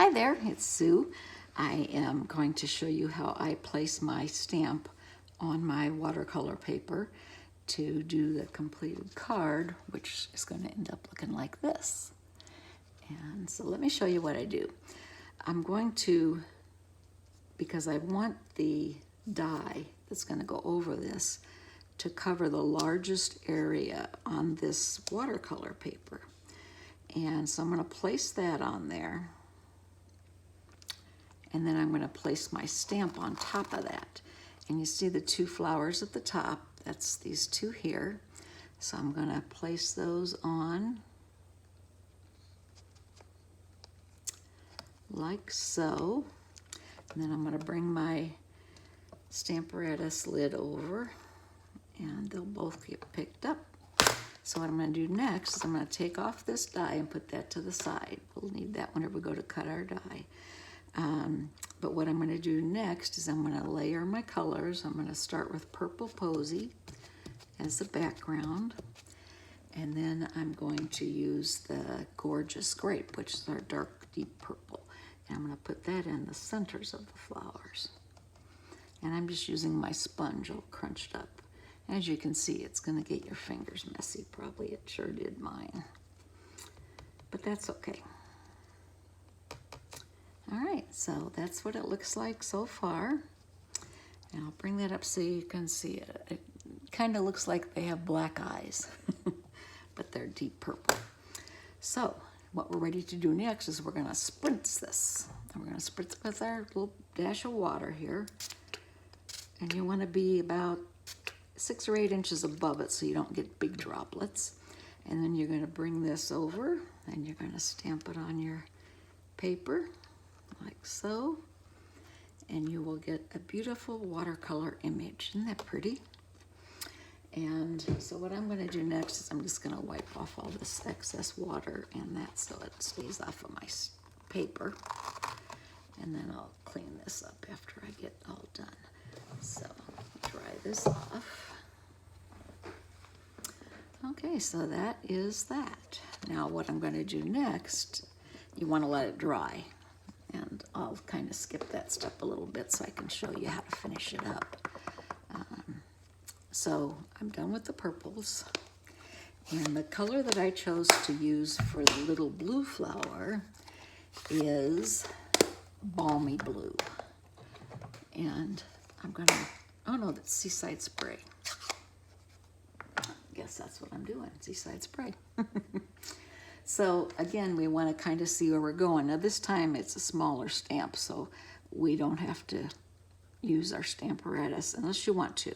Hi there, it's Sue. I am going to show you how I place my stamp on my watercolor paper to do the completed card, which is going to end up looking like this. And so let me show you what I do. I'm going to, because I want the die that's going to go over this to cover the largest area on this watercolor paper. And so I'm going to place that on there. And then I'm going to place my stamp on top of that. And you see the two flowers at the top, that's these two here. So I'm going to place those on like so. And then I'm going to bring my Stamparatus lid over and they'll both get picked up. So what I'm going to do next is I'm going to take off this die and put that to the side. We'll need that whenever we go to cut our die. But what I'm going to do next is I'm going to layer my colors. I'm going to start with Purple Posy as the background. And then I'm going to use the Gorgeous Grape, which is our dark, deep purple. And I'm going to put that in the centers of the flowers. And I'm just using my sponge all crunched up. As you can see, it's going to get your fingers messy. Probably it sure did mine. But that's okay. All right, so that's what it looks like so far. And I'll bring that up so you can see it. It kind of looks like they have black eyes, but they're deep purple. So what we're ready to do next is we're going to spritz this. And we're going to spritz with our little dash of water here. And you want to be about 6 or 8 inches above it so you don't get big droplets. And then you're going to bring this over and you're going to stamp it on your paper like so. And you will get a beautiful watercolor image. Isn't that pretty? And so what I'm going to do next is I'm just going to wipe off all this excess water and that so it stays off of my paper. And then I'll clean this up after I get all done. So dry this off. Okay, so that is that. Now what I'm going to do next, you want to let it dry. And I'll kind of skip that step a little bit so I can show you how to finish it up. So I'm done with the purples. And the color that I chose to use for the little blue flower is Balmy Blue. And I'm going to, oh no, that's Seaside Spray. I guess that's what I'm doing, Seaside Spray. So again, we want to kind of see where we're going. Now this time it's a smaller stamp, so we don't have to use our Stamparatus unless you want to.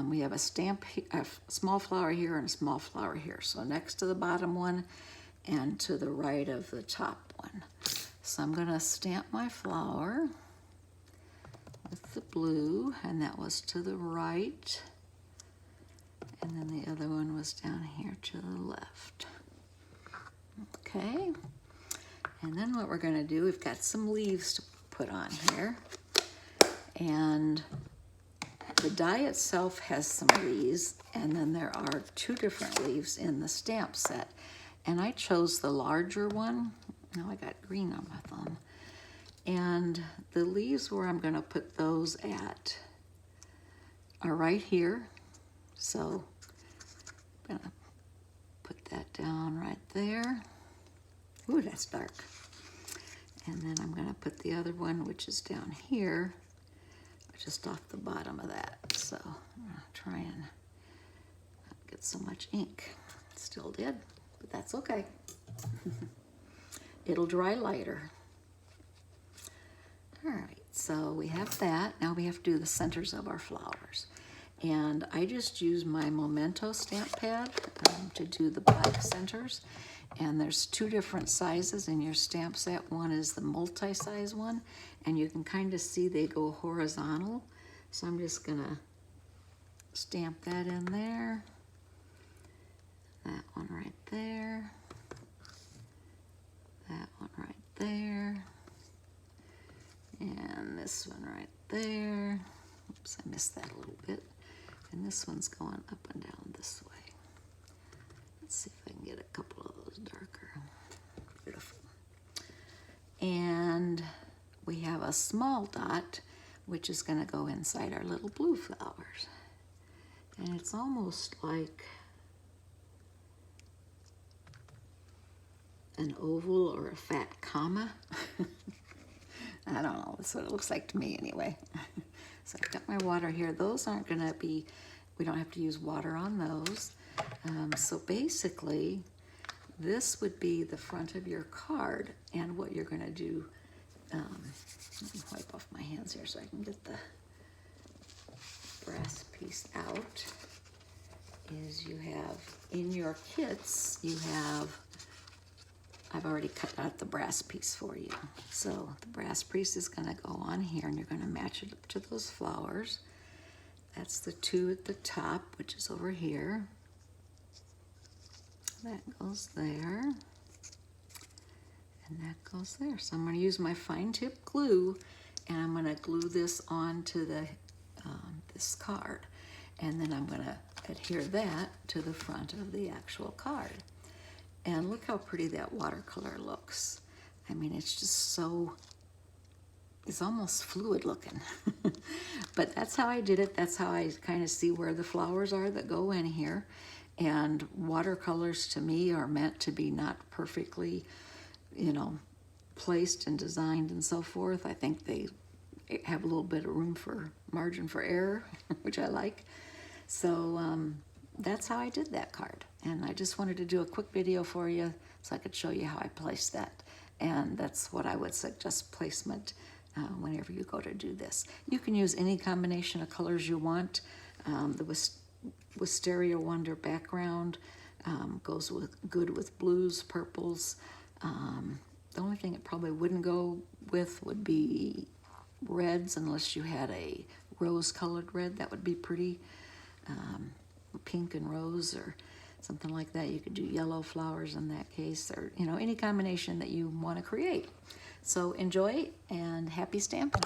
We have a small flower here and a small flower here. So next to the bottom one and to the right of the top one. So I'm going to stamp my flower with the blue, and that was to the right. And then the other one was down here to the left. Okay, and then what we're going to do, we've got some leaves to put on here. And the die itself has some leaves, and then there are 2 different leaves in the stamp set. And I chose the larger one. Now I got green on my thumb. And the leaves where I'm going to put those at are right here. So I'm going to put that down right there. Ooh, that's dark. And then I'm going to put the other one, which is down here, just off the bottom of that. So I'm going to try and not get so much ink. Still did, but that's okay. It'll dry lighter. All right, so we have that. Now we have to do the centers of our flowers. And I just use my Memento stamp pad to do the black centers. And there's 2 different sizes in your stamp set. One is the multi-size one, and you can kind of see they go horizontal. So I'm just gonna stamp that in there. That one right there. That one right there. And this one right there. Oops, I missed that a little bit. And this one's going up and down this way. Let's see if I can get a couple of those darker. Beautiful. And we have a small dot, which is going to go inside our little blue flowers. And it's almost like an oval or a fat comma. I don't know, that's what it looks like to me anyway. So I've got my water here. Those aren't gonna be, we don't have to use water on those. So basically, this would be the front of your card, and what you're gonna do, let me wipe off my hands here so I can get the brass piece out, is you have, in your kits, you have, I've already cut out the brass piece for you. So the brass piece is gonna go on here, and you're gonna match it up to those flowers. That's the two at the top, which is over here. That goes there, and that goes there. So I'm gonna use my fine tip glue, and I'm gonna glue this onto the this card, and then I'm gonna adhere that to the front of the actual card. And look how pretty that watercolor looks. I mean, it's just so, it's almost fluid looking. But that's how I did it. That's how I kind of see where the flowers are that go in here. And watercolors to me are meant to be not perfectly, you know, placed and designed and so forth. I think they have a little bit of room for margin for error, which I like. So that's how I did that card. And I just wanted to do a quick video for you so I could show you how I placed that. And that's what I would suggest placement whenever you go to do this. You can use any combination of colors you want. The Wisteria Wonder background goes good with blues, purples. The only thing it probably wouldn't go with would be reds, unless you had a rose-colored red. That would be pretty. Pink and rose or something like that. You could do yellow flowers in that case, or, you know, any combination that you want to create. So enjoy and happy stamping.